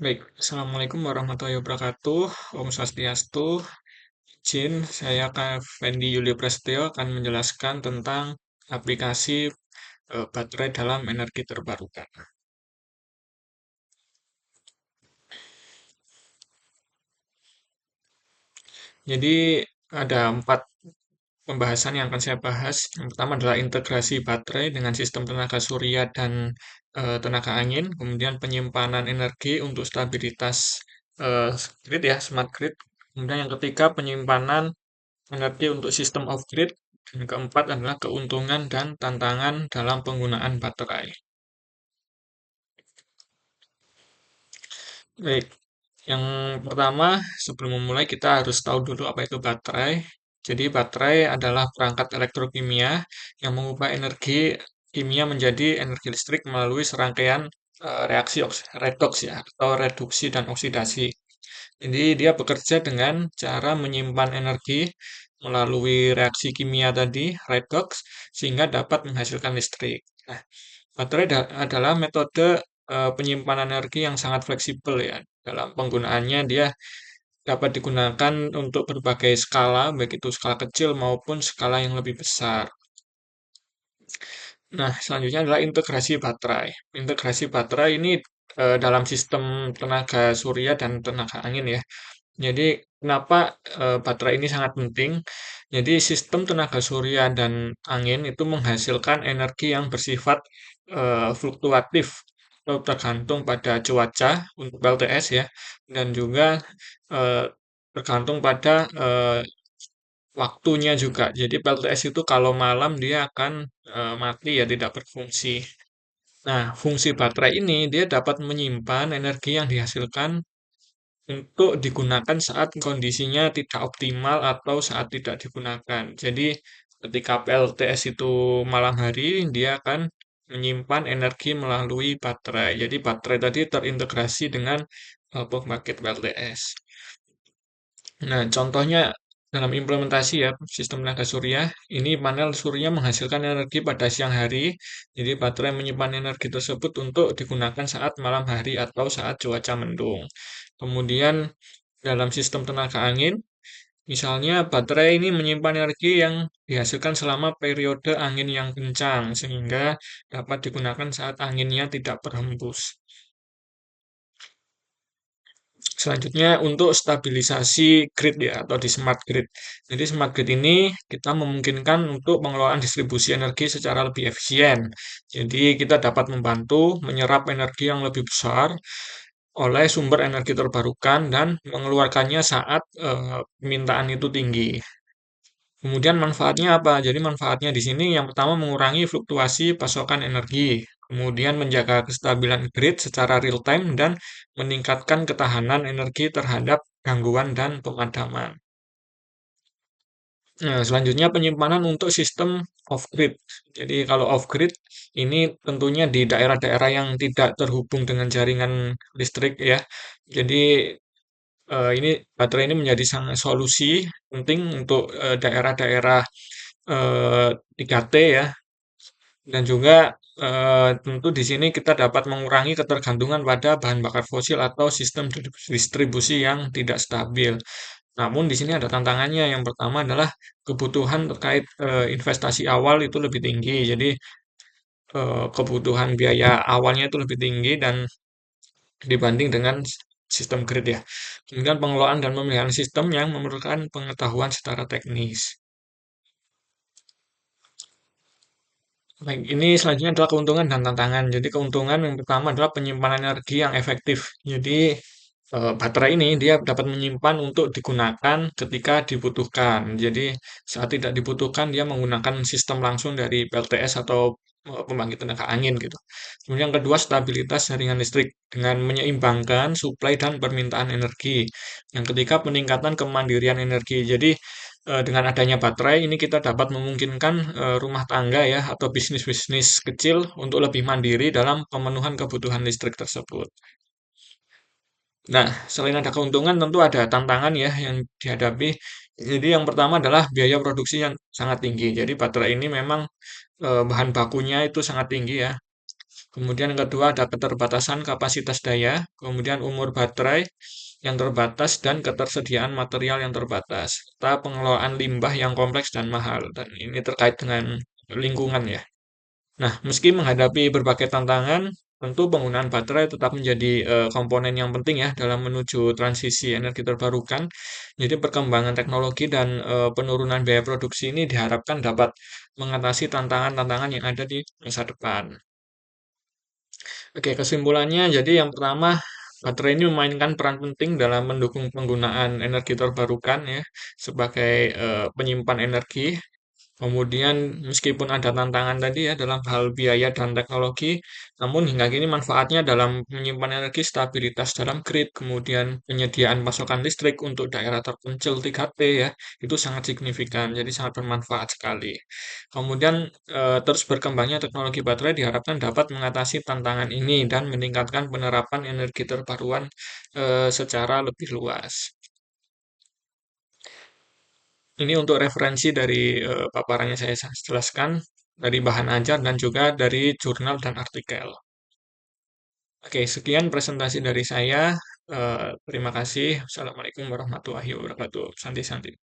Baik, Assalamualaikum warahmatullahi wabarakatuh. Om Swastiastu. Izin, saya Kak Fendi Yulio Prasetyo akan menjelaskan tentang aplikasi baterai dalam energi terbarukan. Jadi ada 4 pembahasan yang akan saya bahas. Yang pertama adalah integrasi baterai dengan sistem tenaga surya dan tenaga angin, kemudian penyimpanan energi untuk stabilitas eh, grid ya, smart grid. Kemudian yang ketiga penyimpanan energi untuk sistem off-grid, dan keempat adalah keuntungan dan tantangan dalam penggunaan baterai. Baik, yang pertama sebelum memulai kita harus tahu dulu apa itu baterai. Jadi baterai adalah perangkat elektrokimia yang mengubah energi kimia menjadi energi listrik melalui serangkaian reaksi redoks ya atau reduksi dan oksidasi. Jadi dia bekerja dengan cara menyimpan energi melalui reaksi kimia tadi, redox, sehingga dapat menghasilkan listrik. Nah, baterai adalah metode penyimpanan energi yang sangat fleksibel ya. Dalam penggunaannya dia dapat digunakan untuk berbagai skala, baik itu skala kecil maupun skala yang lebih besar. Nah, selanjutnya adalah integrasi baterai. Integrasi baterai ini dalam sistem tenaga surya dan tenaga angin ya. Jadi kenapa baterai ini sangat penting? Jadi sistem tenaga surya dan angin itu menghasilkan energi yang bersifat fluktuatif atau tergantung pada cuaca untuk LTS ya, dan juga eh, tergantung pada waktunya juga. Jadi PLTS itu kalau malam dia akan mati ya, tidak berfungsi. Nah, fungsi baterai ini dia dapat menyimpan energi yang dihasilkan untuk digunakan saat kondisinya tidak optimal atau saat tidak digunakan. Jadi ketika PLTS itu malam hari, dia akan menyimpan energi melalui baterai. Jadi baterai tadi terintegrasi dengan pembangkit PLTS. Nah, contohnya dalam implementasi ya sistem tenaga surya, ini panel surya menghasilkan energi pada siang hari, jadi baterai menyimpan energi tersebut untuk digunakan saat malam hari atau saat cuaca mendung. Kemudian dalam sistem tenaga angin, misalnya baterai ini menyimpan energi yang dihasilkan selama periode angin yang kencang, sehingga dapat digunakan saat anginnya tidak berhembus. Selanjutnya untuk stabilisasi grid ya atau di smart grid. Jadi smart grid ini kita memungkinkan untuk pengelolaan distribusi energi secara lebih efisien. Jadi kita dapat membantu menyerap energi yang lebih besar oleh sumber energi terbarukan dan mengeluarkannya saat permintaan itu tinggi. Kemudian manfaatnya apa? Jadi manfaatnya di sini yang pertama mengurangi fluktuasi pasokan energi, kemudian menjaga kestabilan grid secara real time dan meningkatkan ketahanan energi terhadap gangguan dan pemadaman. Nah, selanjutnya penyimpanan untuk sistem off-grid. Jadi kalau off-grid ini tentunya di daerah-daerah yang tidak terhubung dengan jaringan listrik ya. Jadi ini baterai ini menjadi sangat solusi penting untuk daerah-daerah 3T ya, dan juga tentu di sini kita dapat mengurangi ketergantungan pada bahan bakar fosil atau sistem distribusi yang tidak stabil. Namun di sini ada tantangannya. Yang pertama adalah kebutuhan terkait investasi awal itu lebih tinggi. Jadi kebutuhan biaya awalnya itu lebih tinggi dan dibanding dengan sistem grid ya. Kemudian pengelolaan dan pemeliharaan sistem yang memerlukan pengetahuan secara teknis. Baik, ini selanjutnya adalah keuntungan dan tantangan. Jadi keuntungan yang pertama adalah penyimpanan energi yang efektif. Jadi baterai ini dia dapat menyimpan untuk digunakan ketika dibutuhkan. Jadi saat tidak dibutuhkan dia menggunakan sistem langsung dari PLTS atau pembangkit tenaga angin gitu. Kemudian yang kedua stabilitas jaringan listrik dengan menyeimbangkan suplai dan permintaan energi. Yang ketiga peningkatan kemandirian energi. Jadi dengan adanya baterai ini kita dapat memungkinkan rumah tangga ya atau bisnis-bisnis kecil untuk lebih mandiri dalam pemenuhan kebutuhan listrik tersebut. Nah, selain ada keuntungan, tentu ada tantangan ya yang dihadapi. Jadi yang pertama adalah biaya produksi yang sangat tinggi. Jadi baterai ini memang bahan bakunya itu sangat tinggi ya. Kemudian yang kedua ada keterbatasan kapasitas daya, kemudian umur baterai yang terbatas dan ketersediaan material yang terbatas, serta pengelolaan limbah yang kompleks dan mahal. Dan ini terkait dengan lingkungan ya. Nah, meski menghadapi berbagai tantangan, tentu penggunaan baterai tetap menjadi komponen yang penting ya dalam menuju transisi energi terbarukan. Jadi perkembangan teknologi dan penurunan biaya produksi ini diharapkan dapat mengatasi tantangan-tantangan yang ada di masa depan. Oke, kesimpulannya, jadi yang pertama, baterai ini memainkan peran penting dalam mendukung penggunaan energi terbarukan ya, sebagai penyimpan energi. Kemudian meskipun ada tantangan tadi ya dalam hal biaya dan teknologi, namun hingga kini manfaatnya dalam menyimpan energi, stabilitas dalam grid, kemudian penyediaan pasokan listrik untuk daerah terpencil 3T ya, itu sangat signifikan, jadi sangat bermanfaat sekali. Kemudian terus berkembangnya teknologi baterai diharapkan dapat mengatasi tantangan ini dan meningkatkan penerapan energi terbaruan secara lebih luas. Ini untuk referensi dari paparan yang saya jelaskan, dari bahan ajar dan juga dari jurnal dan artikel. Oke, sekian presentasi dari saya. Terima kasih. Assalamualaikum warahmatullahi wabarakatuh. Santi-santi.